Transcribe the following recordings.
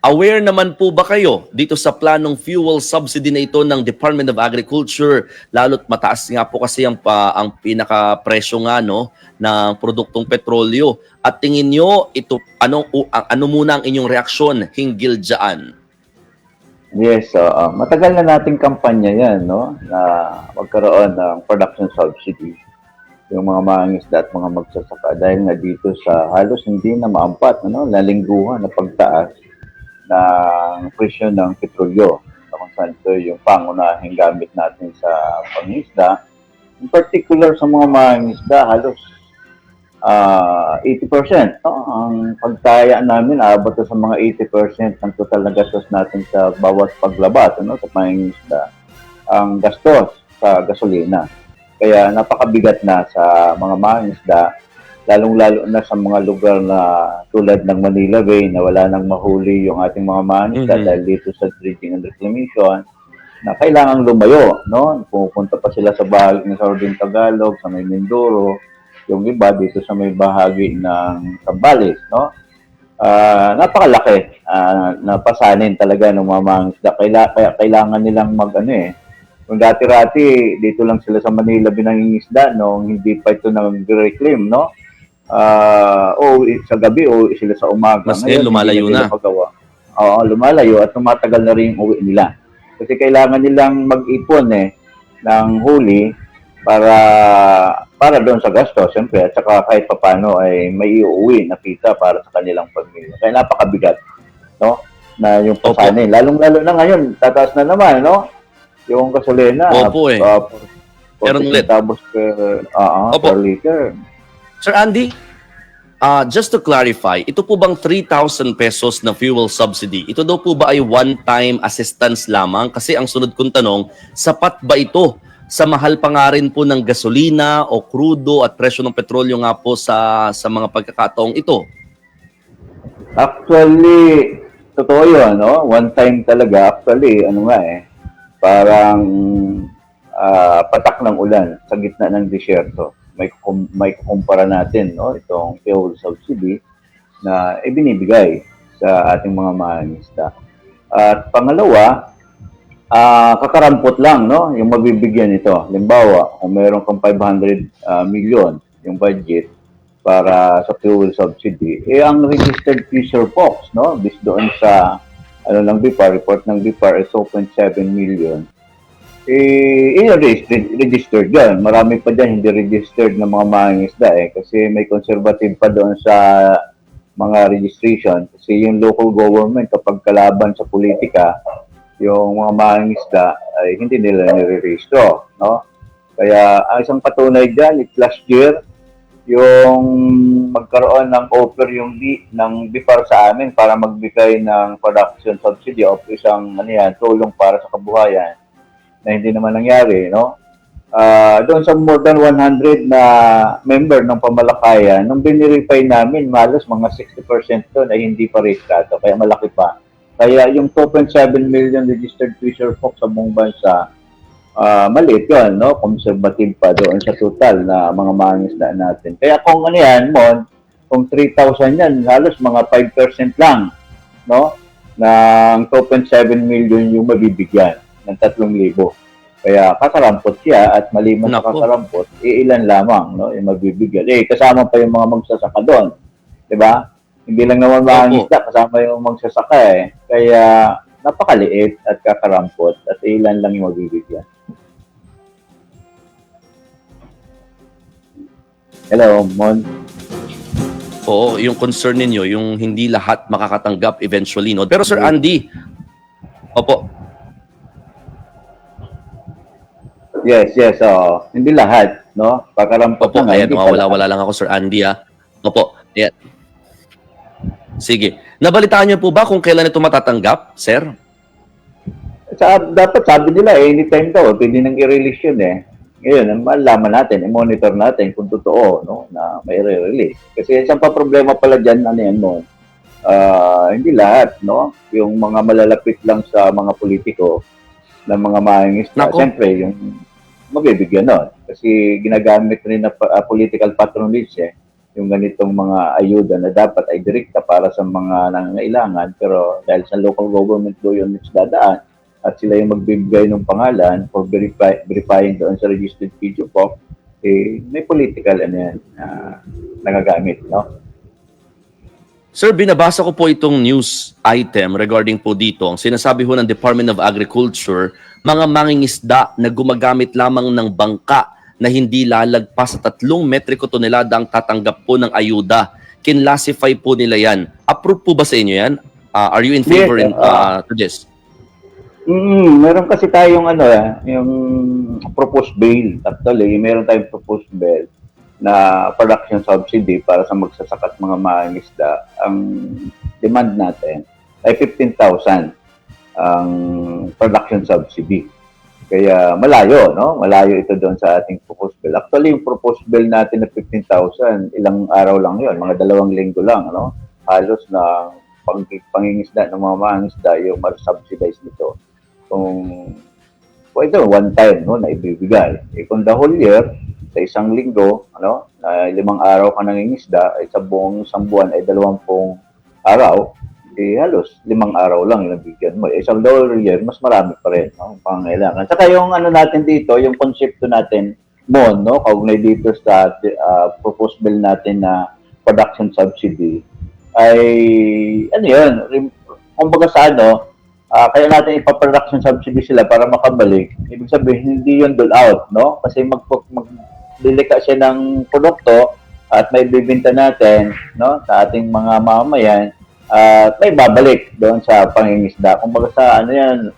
Aware naman po ba kayo dito sa planong fuel subsidy na ito ng Department of Agriculture? Lalo't mataas nga po kasi ang pinaka-presyo nga no, ng produktong petrolyo. At tingin nyo, ano muna ang inyong reaksyon hinggil dyan? Yes, matagal na nating kampanya yan, no? Na magkaroon ng production subsidy yung mga mangingisda at mga magsasaka dahil nga dito sa halos hindi na maampat, ano, lalingguhan na pagtaas ng presyo ng petrolyo. Kung saan ito yung pangunahing gamit natin sa pangingisda. In particular sa mga mangingisda, halos 80%. No? Ang pagtaya namin, aabot sa mga 80% ng total na gastos natin sa bawat paglabat, ano, sa pangingisda. Ang gastos sa gasolina. Kaya napakabigat na sa mga mangingisda, lalong-lalo na sa mga lugar na tulad ng Manila Bay na wala nang mahuli yung ating mga mangingisda dahil dito sa dredging and reclamation na kailangang lumayo, no? Pupunta pa sila sa bahagi ng Southern Tagalog, sa may Mindoro, yung iba dito sa may bahagi ng Zambales, no? Napakalaki, napasanin talaga ng mga mangingisda. Kaya kailangan nilang kung dati-rati, dito lang sila sa Manila binangingisda nung hindi pa ito nag-reclaim, no? O sa gabi o sila sa umaga. Mas ngayon lumalayo na. Oo, lumalayo at tumatagal na rin yung uwi nila. Kasi kailangan nilang mag-ipon ng huli para doon sa gasto, siyempre, at saka kahit papano ay may iuwi na kita para sa kanilang pamilya. Kaya napakabigat, no? Na yung pasanin. Lalong-lalo na ngayon, tataas na naman, no? Yung gasolina. Opo eh. Pero per liter. Sir Andy, just to clarify, ito po bang 3,000 pesos na fuel subsidy, ito daw po ba ay one-time assistance lamang? Kasi ang sunod kong tanong, sapat ba ito sa mahal pa nga rin po ng gasolina o krudo at presyo ng petrolyo nga po sa mga pagkakataong ito? Actually, totoo yun, no? One time talaga. Actually, parang patak ng ulan sa gitna ng disyerto. May kumpara natin, no, itong fuel subsidy na ibinibigay sa ating mga mangingisda. At pangalawa, kakarampot lang, no, yung mabibigyan nito. Halimbawa, kung meron kang 500 million yung budget para sa fuel subsidy, ang registered fisher folks, no, based doon sa ng BIPAR, report ng BIPAR is 2.7 million. Registered yan. Marami pa dyan hindi registered na mga mangingisda kasi may conservative pa doon sa mga registration kasi yung local government kapag kalaban sa politika yung mga mangingisda ay hindi nila nire-registro, no? Kaya ang isang patunay dyan, last year yung magkaroon ng offer ng BIPAR sa amin para magbigay ng production subsidy of isang tulong para sa kabuhayan na hindi naman nangyari, no? Doon sa more than 100 na member ng pamalakayan, nung binirify namin, malos mga 60% doon ay hindi pa registrado, kaya malaki pa. Kaya yung 2.7 million registered fisher folks sa buong bansa, maliit yun, no? Conservative pa doon sa total na mga mangingisda natin. Kaya kung kung 3,000 yan, halos mga 5% lang, no? Ng 2.7 million yung mabibigyan ng 3,000. Kaya kakarampot siya at maliban sa kakarampot, ilan lamang, no, yung mabibigyan. Kasama pa yung mga magsasaka doon. 'Di ba? Hindi lang naman mangingisda, kasama yung magsasaka Kaya napakaliit at kakarampot at ilan lang yung mabibigyan. Hello, Mon. Oo, yung concern ninyo, yung hindi lahat makakatanggap eventually, no? Pero Sir Andy, opo. Yes. Hindi lahat, no? Kakarampot Opo, lang. ayan, wala lang ako, Sir Andy, Opo, ayan. Sige. Nabalitaan niyo po ba kung kailan ito matatanggap, sir? Dapat sabi nila, anytime daw, pwede nang i-release yun Ngayon, malaman natin, i-monitor natin kung totoo, no, na may re-release. Kasi isang pa problema pala dyan, hindi lahat, no? Yung mga malalapit lang sa mga politiko ng mga mangingisda, siyempre, yung mabibigyan nun. Kasi ginagamit rin na political patronage yung ganitong mga ayuda na dapat ay direkta para sa mga nangangailangan, pero dahil sa local government do yun dadaan at sila yung magbibigay ng pangalan for verifying doon sa registered video po, eh, may political ano yan, nagagamit, no? Sir, binabasa ko po itong news item regarding po dito. Ang sinasabi ho ng Department of Agriculture, mga mangingisda na gumagamit lamang ng bangka na hindi lalagpas sa 3 metriko tonelada ang tatanggap po ng ayuda. Kinlassify po nila yan. Approve po ba sa inyo yan? Are you in favor to this? Meron kasi tayong yung proposed bill. Actually, meron tayong proposed bill na production subsidy para sa magsasakat mga mangingisda. Ang demand natin ay 15,000 ang production subsidy. Kaya malayo, no? Malayo ito doon sa ating proposed bill. Actually, yung proposed bill natin na 15,000, ilang araw lang yon, mga 2 linggo lang, no? Halos na pangingisda ng mga mangingisda yung mag-subsidize nito. Kung ito, one time, no, na ibibigay. Kung the whole year, sa 1 linggo, na 5 araw ka nangingisda, ay sa buong isang buwan ay 20 araw, halos 5 araw lang yung nabigyan mo. Sa whole year, mas marami pa rin, no, pangailangan. Saka yung natin dito, yung konsepto natin, no, kaugnay dito sa proposed bill natin na production subsidy, ay, kumbaga sa kaya natin ipa-production subsidy sila para makabalik. Ibig sabihin, hindi yun dole out, no? Kasi maglilika siya ng produkto at may bibinta natin, no, sa ating mga mamamayan, at may babalik doon sa pangingisda. Kumbaga sa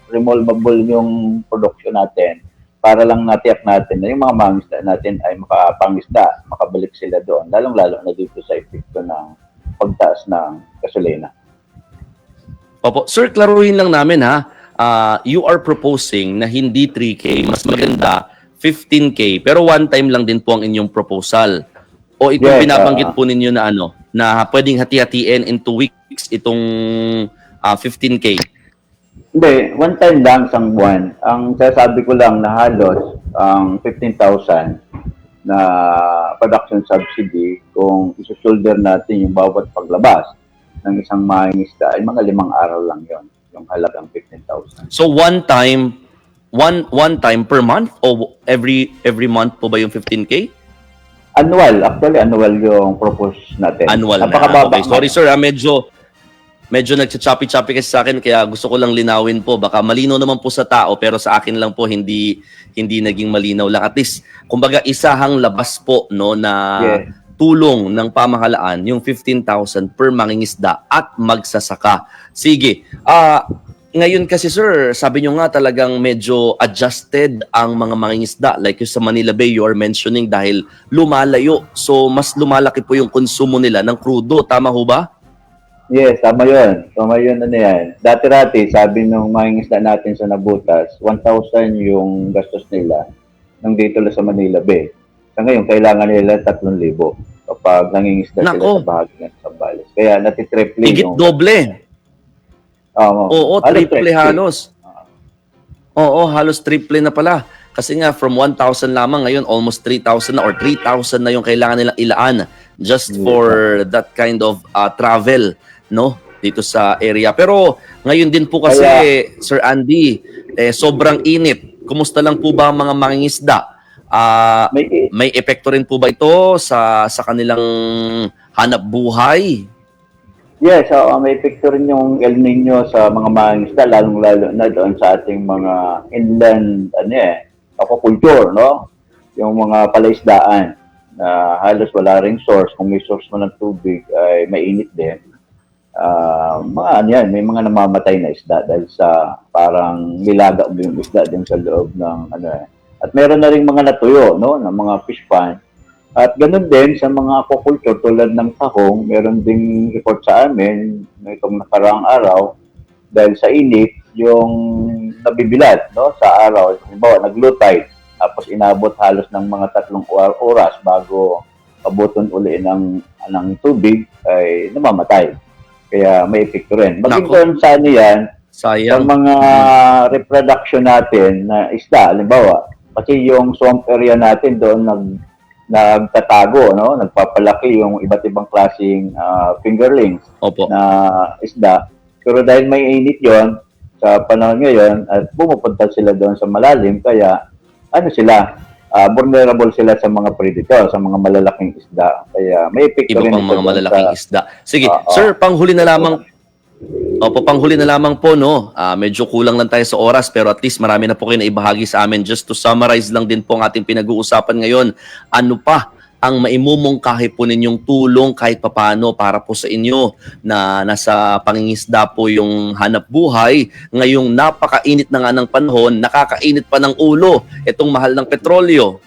removable yung production natin para lang natiyak natin na yung mga mangingisda natin ay makapangisda, makabalik sila doon, lalong-lalo na dito sa epekto ng pagtaas ng gasolina. Opo. Sir, klaruhin lang namin ha. You are proposing na hindi 3K, mas maganda 15K, pero one time lang din po ang inyong proposal. O itong binabanggit po ninyo na na pwedeng hati-hatiin in 2 weeks itong 15K? Hindi, one time lang isang buwan. Ang sasabi ko lang na halos ang 15,000 na production subsidy kung iso-shoulder natin yung bawat paglabas ng isang mangingisda ay mga 5 araw lang yon, yung halagang 15,000. So one time per month o every month po ba yung 15K? Annual, actually annual yung propose natin. Annual na. Okay, sorry sir, medyo nagcha-choppy-choppy kasi sa akin kaya gusto ko lang linawin po. Baka malinaw naman po sa tao pero sa akin lang po hindi naging malinaw lang. At least kumbaga isahang labas po no na tulong ng pamahalaan yung 15,000 per mangingisda at magsasaka. Sige. Ngayon kasi sir, sabi nyo nga talagang medyo adjusted ang mga mangingisda. Like yung sa Manila Bay, you are mentioning dahil lumalayo. So mas lumalaki po yung konsumo nila ng krudo. Tama ho ba? Yes, tama yun. Tama yun yan. Dati-rati, sabi nung mangingisda natin sa Nabutas, 1,000 yung gastos nila nang dito lang sa Manila Bay. Sa ngayon, kailangan nila 3,000 kapag nangingisda sila sa bahagi ng Zambales. Kaya natitriple higit doble. Oo, triple halos. Oo, halos triple na pala. Kasi nga, from 1,000 lamang ngayon, almost 3,000 na or 3,000 na yung kailangan nilang ilaan just for that kind of travel, no? Dito sa area. Pero ngayon din po kasi, Sir Andy, sobrang init. Kumusta lang po ba ang mga mangingisda? May epekto rin po ba ito sa kanilang hanap buhay? Yes, may epekto rin yung El Nino sa mga mangingisda, lalong-lalo na doon sa ating mga inland aquaculture, no? Yung mga palaisdaan na halos wala ring source. Kung may source mo ng tubig ay mainit din. May mga namamatay na isda dahil sa parang nilaga yung isda din sa loob ng At meron na rin mga natuyo, no, ng mga fish pond. At ganun din sa mga aquaculture tulad ng tahong, meron ding report sa amin itong nakaraang araw dahil sa init yung nabibilad, no, sa araw. Halimbawa, nag-low tide, tapos inabot halos ng mga 3 oras bago abuton uli ng tubig ay namamatay. Kaya may epekto rin. Maging doon sa yan, sayang. Sa mga reproduction natin na isda, halimbawa, kasi yung swamp area natin doon nagtatago, no? Nagpapalaki yung iba't ibang klaseng fingerlings Opo. na isda. Pero dahil may init yon sa panahon ngayon at pumupunta sila doon sa malalim, kaya ano sila, vulnerable sila sa mga predator, sa mga malalaking isda. Kaya may epekto Iba rin pang ito mga doon malalaking isda. Sige, Oo. sir, panghuli na lamang. Opo, panghuli na lamang po, no? Medyo kulang lang tayo sa oras, pero at least marami na po kayo na ibahagi sa amin. Just to summarize lang din po ang ating pinag-uusapan ngayon. Ano pa ang maimumungkahi po ninyong tulong kahit papano para po sa inyo na nasa pangingisda po yung hanap buhay? Ngayong napakainit na nga ng panahon, nakakainit pa ng ulo itong mahal ng petrolyo.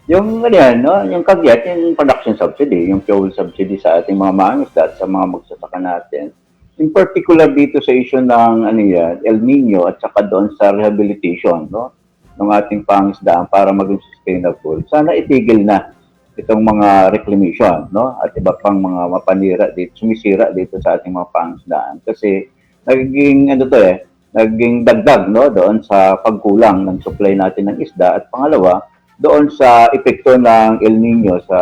Yung ganyan, no? Yung kagyat, yung production subsidy, yung fuel subsidy sa ating mga mangingisda at sa mga magsasaka natin. In particular dito sa issue ng ano yan, El Nino at saka doon sa rehabilitation, no? Ng ating pangisdaan para maging sustainable. Sana itigil na itong mga reclamation, no? At iba pang mga mapanira dito, sumisira dito sa ating mga pangisdaan. Kasi naging ano to naging dagdag, no? Doon sa pagkulang ng supply natin ng isda. At pangalawa, doon sa epekto ng El Nino sa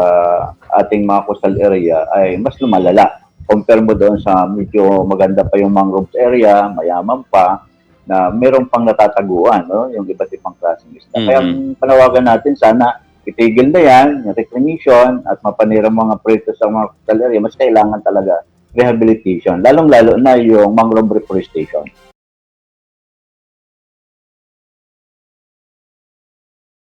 ating mga coastal area ay mas lumalala. Compare mo doon sa medyo maganda pa yung mangroves area, mayaman pa, na meron pang natataguan, no? Yung iba't ibang klaseng isda. Kaya ang panawagan natin, sana itigil na yan, yung reclamation, at mapanirang mga preto sa mga coastal area, mas kailangan talaga rehabilitation, lalong-lalo na yung mangrove reforestation.